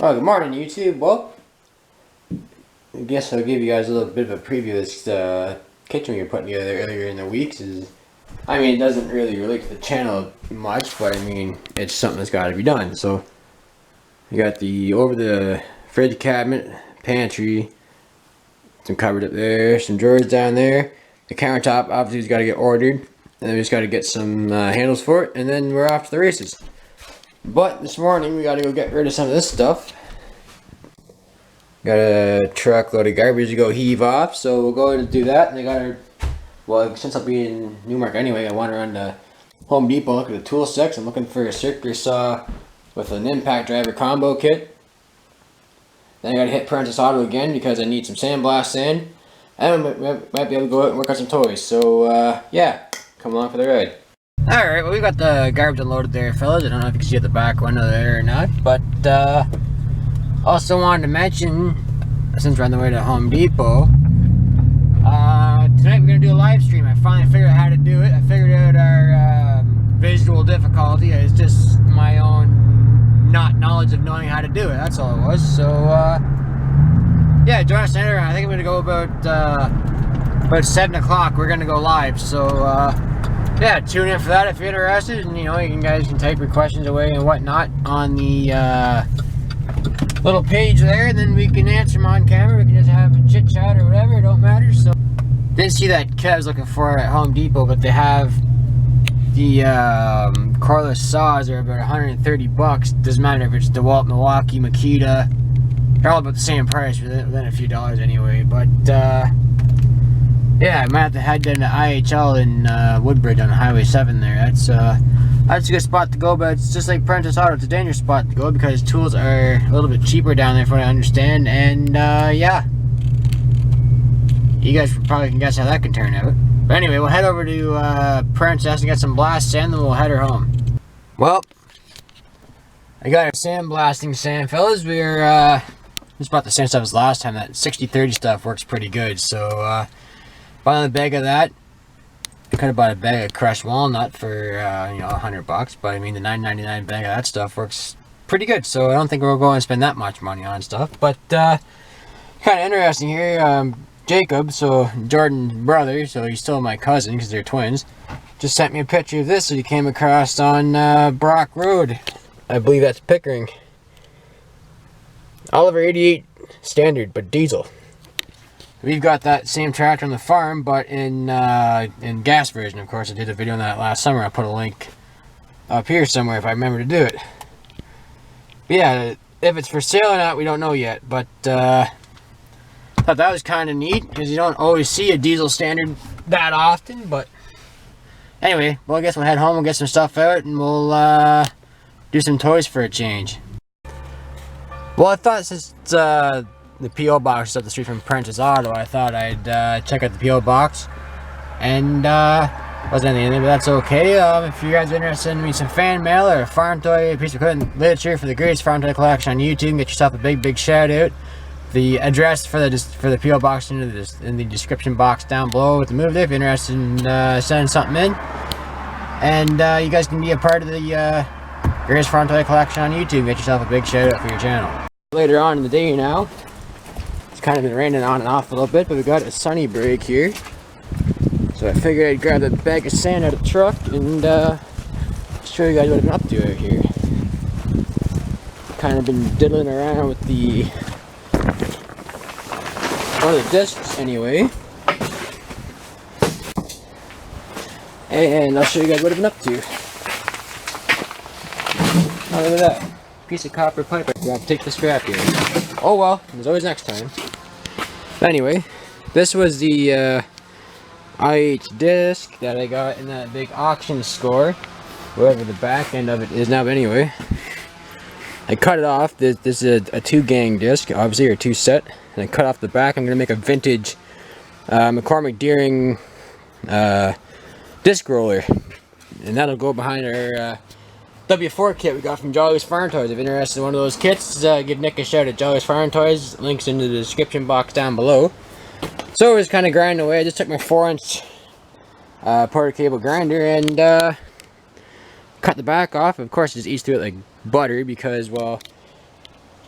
Oh, good morning, YouTube. Well, I guess I'll give you guys a little bit of a preview of this kitchen we were putting together earlier in the week. I mean, it doesn't really relate to the channel much, but I mean, it's something that's got to be done. So, you got over the fridge cabinet, pantry, some cupboard up there, some drawers down there. The countertop obviously has got to get ordered, and then we just got to get some handles for it, and then we're off to the races. But this morning we got to go get rid of some of this stuff. Got a truckload of garbage to go heave off, so we'll go ahead and do that. And I got our, well, since I'll be in Newmark anyway, I wander around to Home Depot, look at the tool sets. I'm looking for a circular saw with an impact driver combo kit. Then I got to hit Princess Auto again because I need some sandblast sand. And we might be able to go out and work on some toys. So yeah, come along for the ride. Alright, well, we got the garbage unloaded there, fellas. I don't know if you can see at the back window there or not, but also wanted to mention, since we're on the way to Home Depot, tonight we're going to do a live stream. I finally figured out how to do it. I figured out our visual difficulty. It's just my own knowledge of knowing how to do it. That's all it was. So, yeah, join us later. I think I'm going to go about 7 o'clock. We're going to go live. So, yeah, tune in for that if you're interested, and you guys can type your questions away and whatnot on the little page there, and then we can answer them on camera. We can just have a chit chat or whatever, it don't matter. So, didn't see that kit I was looking for at Home Depot, but they have the cordless saws are about $130. Doesn't matter if it's DeWalt, Milwaukee, Makita. They're all about the same price, within a few dollars anyway. But yeah, I might have to head down to IHL in Woodbridge on Highway 7 there. That's a good spot to go, but it's just like Princess Auto. It's a dangerous spot to go because tools are a little bit cheaper down there from what I understand. And yeah, you guys probably can guess how that can turn out. But anyway, we'll head over to Princess and get some blast sand, then we'll head her home. Well, I got our sandblasting sand, fellas. We're just about the same stuff as last time. That 60-30 stuff works pretty good. So bought a bag of that. I could have bought a bag of crushed walnut for $100, but I mean the $9.99 bag of that stuff works pretty good. So I don't think we'll go and spend that much money on stuff. But kind of interesting here. Jacob, so Jordan's brother, so he's still my cousin because they're twins, just sent me a picture of this that he came across on Brock Road. I believe that's Pickering. Oliver 88 standard, but diesel. We've got that same tractor on the farm, but in gas version, of course. I did a video on that last summer. I'll put a link up here somewhere if I remember to do it. But yeah, if it's for sale or not, we don't know yet. But thought that was kind of neat because you don't always see a diesel standard that often. But anyway, well, I guess we'll head home. We'll get some stuff out, and we'll do some toys for a change. Well, I thought since the P.O. box is up the street from Princess Auto, I thought I'd check out the P.O. box. And wasn't anything in there, but that's okay. If you guys are interested in me some fan mail or a farm toy, a piece of equipment literature for the greatest farm toy collection on YouTube, get yourself a big shout out. The address for the P.O. box in the description box down below with the move there if you're interested in sending something in. And you guys can be a part of the greatest farm toy collection on YouTube. Get yourself a big shout out for your channel. Later on in the day now, it's kind of been raining on and off a little bit, but we got a sunny break here. So I figured I'd grab a bag of sand out of the truck and show you guys what I've been up to out here. Kind of been diddling around with one of the discs anyway. And I'll show you guys what I've been up to. Oh, look at that. Piece of copper pipe. I gotta take the scrap here. Oh well, there's always next time. But anyway, this was the IH disc that I got in that big auction score. Wherever the back end of it is now, but anyway. I cut it off. This is a 2-gang disc, obviously, or 2-set. And I cut off the back. I'm going to make a vintage McCormick Deering disc roller. And that'll go behind our W4 kit we got from Jolly's Farm Toys. If you're interested in one of those kits, give Nick a shout at Jolly's Farm Toys. Links in the description box down below. So it was kind of grinding away. I just took my 4-inch porter cable grinder and cut the back off. Of course, it just eats through it like butter because, well,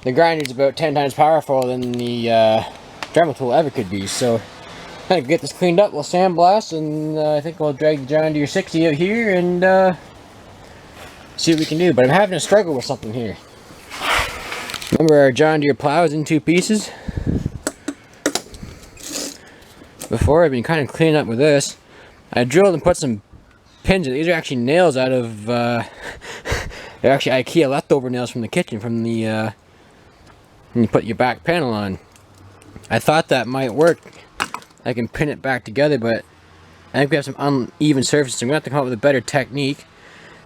the grinder's about 10 times powerful than the Dremel tool ever could be. So I can get this cleaned up, we'll sandblast, and I think we'll drag the John Deere 60 out here and see what we can do. But I'm having a struggle with something here. Remember our John Deere plow is in 2 pieces? Before, I've been kind of cleaning up with this. I drilled and put some pins. These are actually nails out of they're actually IKEA leftover nails from the kitchen, from the when you put your back panel on. I thought that might work. I can pin it back together, but I think we have some uneven surfaces. I'm gonna have to come up with a better technique.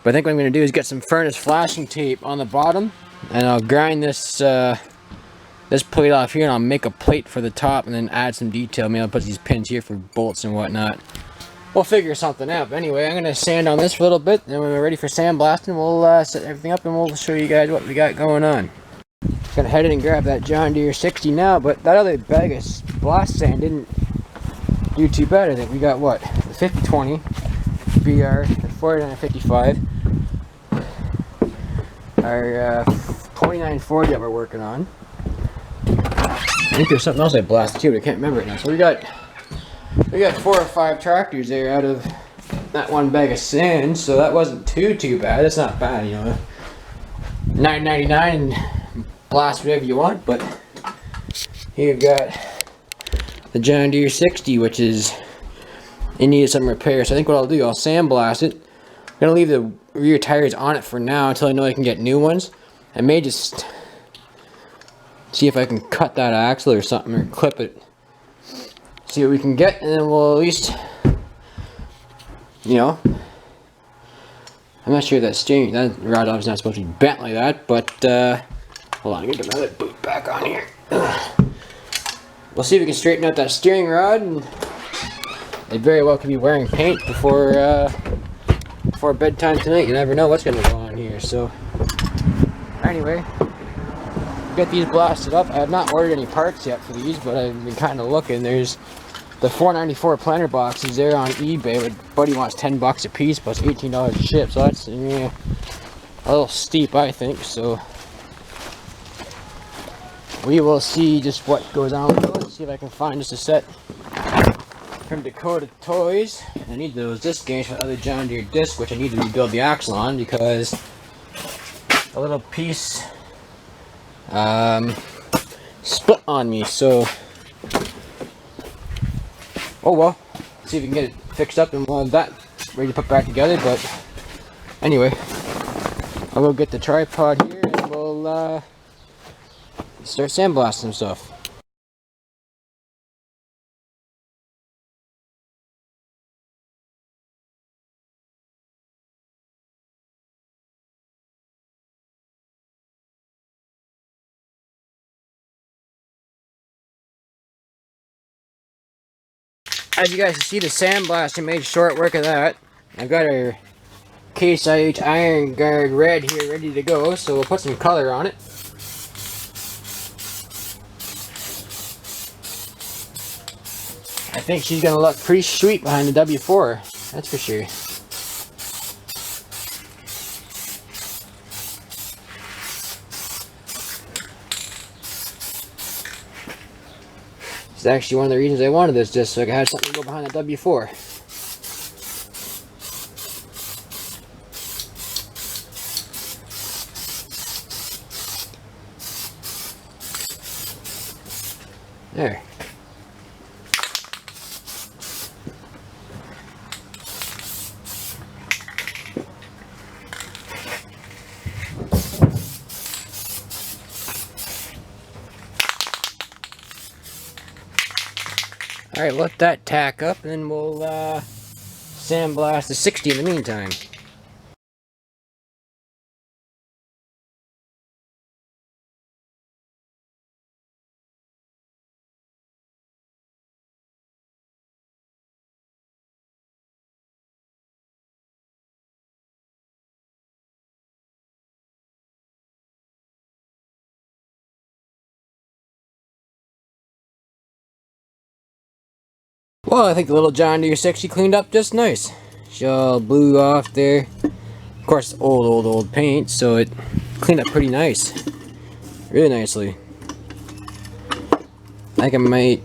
But I think what I'm gonna do is get some furnace flashing tape on the bottom, and I'll grind this this plate off here, and I'll make a plate for the top, and then add some detail. Maybe I'll put these pins here for bolts and whatnot. We'll figure something out. But anyway, I'm gonna sand on this for a little bit, and when we're ready for sandblasting, we'll set everything up and we'll show you guys what we got going on. Gonna head in and grab that John Deere 60 now, but that other bag of blast sand didn't do too bad. I think we got what? The 5020 BR, the 4955, our 2940 that we're working on. I think there's something else I blasted too, but I can't remember it now. So we got 4 or 5 tractors there out of that one bag of sand, so that wasn't too bad. It's not bad, you know. $9.99 and blast whatever you want. But here you've got the John Deere 60, which is in need of some repair. So I think what I'll do, I'll sandblast it. I'm gonna leave the rear tires on it for now until I know I can get new ones. I may just see if I can cut that axle or something, or clip it. See what we can get, and then we'll at least, you know, I'm not sure that steering, that rod obviously not supposed to be bent like that, but hold on, get another boot back on here. We'll see if we can straighten out that steering rod, and it very well could be wearing paint before bedtime tonight. You never know what's gonna go on here. So anyway, get these blasted up. I have not ordered any parts yet for these, but I've been kind of looking. There's the $4.94 planter boxes there on eBay, but buddy wants $10 a piece plus $18 to ship, so that's a little steep, I think. So we will see just what goes on with those. See if I can find just a set from Dakota Toys. I need those disc games for the other John Deere disc, which I need to rebuild the axle on because a little piece split on me. So oh well, see if we can get it fixed up and we'll have that ready to put back together. But anyway, I'll go get the tripod here and we'll start sandblasting some stuff. As you guys can see, the sandblasting made short work of that. I've got our Case IH Iron Guard red here ready to go, so we'll put some color on it. I think she's gonna look pretty sweet behind the W4, that's for sure. It's actually one of the reasons I wanted this, just so I could have something to go behind the W4. There. Alright, let that tack up and then we'll sandblast the 60 in the meantime. Well, I think the little John Deere 60 cleaned up just nice. She all blew off there. Of course, old paint, so it cleaned up pretty nice. really nicely. I think I might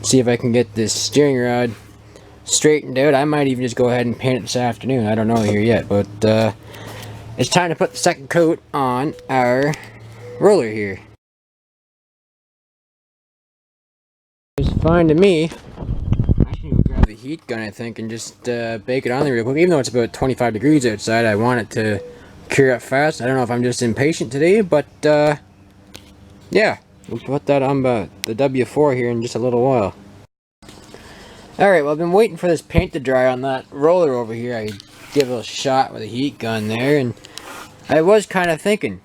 see if I can get this steering rod straightened out. I might even just go ahead and paint it this afternoon. I don't know here yet, but it's time to put the second coat on our roller here. It's fine to me. I can go grab the heat gun, I think, and just bake it on there real quick. Even though it's about 25 degrees outside, I want it to cure up fast. I don't know if I'm just impatient today, but yeah, we'll put that on the W4 here in just a little while. Alright, well, I've been waiting for this paint to dry on that roller over here. I give a little shot with a heat gun there, and I was kind of thinking,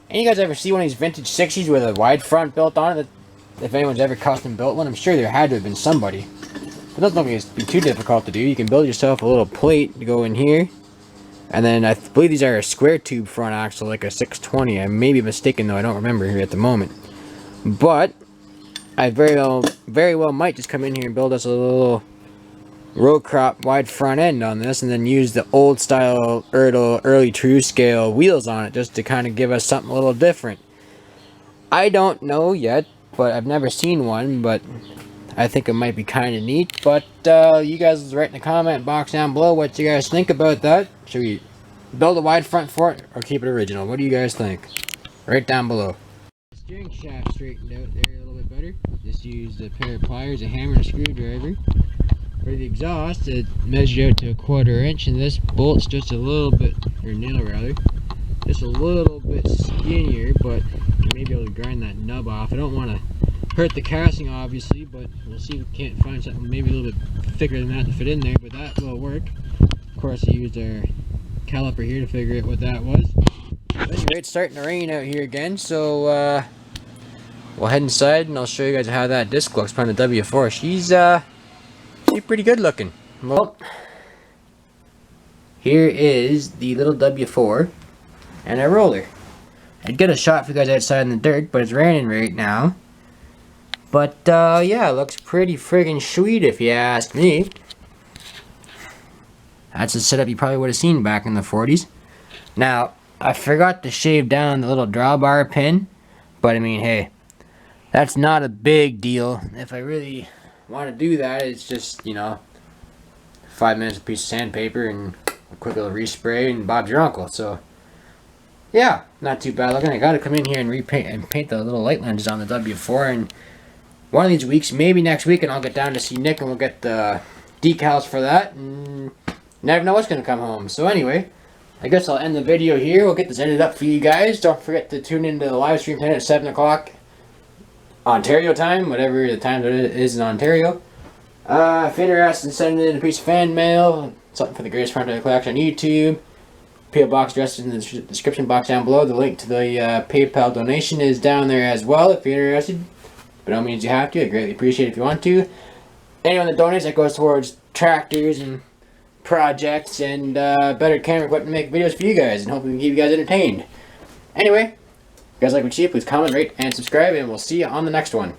any you guys ever see one of these vintage 60s with a wide front built on it? If anyone's ever custom built one, I'm sure there had to have been somebody. But doesn't look like it'd be too difficult to do. You can build yourself a little plate to go in here. And then I believe these are a square tube front axle, like a 620. I may be mistaken though, I don't remember here at the moment. But I very well might just come in here and build us a little row crop wide front end on this, and then use the old style early true scale wheels on it, just to kind of give us something a little different. I don't know yet, but I've never seen one, but I think it might be kind of neat. But you guys write in the comment box down below what you guys think about that. Should we build a wide front for it or keep it original? What do you guys think? Right down below. The steering shaft straightened out there a little bit better. Just used a pair of pliers, a hammer, and a screwdriver. For the exhaust, it measured out to 1/4 inch, and this bolt's just a little bit, or nail rather, just a little bit skinnier, but you may be able to grind that nub off. I don't want to hurt the casting, obviously, but we'll see if we can't find something maybe a little bit thicker than that to fit in there, but that will work. Of course, I used our caliper here to figure out what that was. But anyway, it's starting to rain out here again, so we'll head inside and I'll show you guys how that disc looks on the W4. She's pretty good looking. Well, here is the little W4 and our roller. I'd get a shot for you guys outside in the dirt, but it's raining right now. But yeah, it looks pretty friggin' sweet if you ask me. That's a setup you probably would have seen back in the 40s. Now, I forgot to shave down the little drawbar pin, but I mean, hey, that's not a big deal. If I really want to do that, it's just, you know, 5 minutes, a piece of sandpaper, and a quick little respray, and Bob's your uncle. So, yeah, not too bad looking. I got to come in here and repaint and paint the little light lenses on the W4, and one of these weeks, maybe next week, and I'll get down to see Nick, and we'll get the decals for that, and never know what's going to come home. So anyway, I guess I'll end the video here. We'll get this ended up for you guys. Don't forget to tune into the live stream tonight at 7 o'clock Ontario time, whatever the time that it is in Ontario. If you're interested in sending in a piece of fan mail, something for the greatest friend of the collection on YouTube, P.O. box address is in the description box down below. The link to the PayPal donation is down there as well if you're interested. By no means you have to. I greatly appreciate it if you want to. Anyone that donates, that goes towards tractors and projects and better camera equipment to make videos for you guys, and hopefully we can keep you guys entertained. Anyway, if you guys like what you see, please comment, rate, and subscribe, and we'll see you on the next one.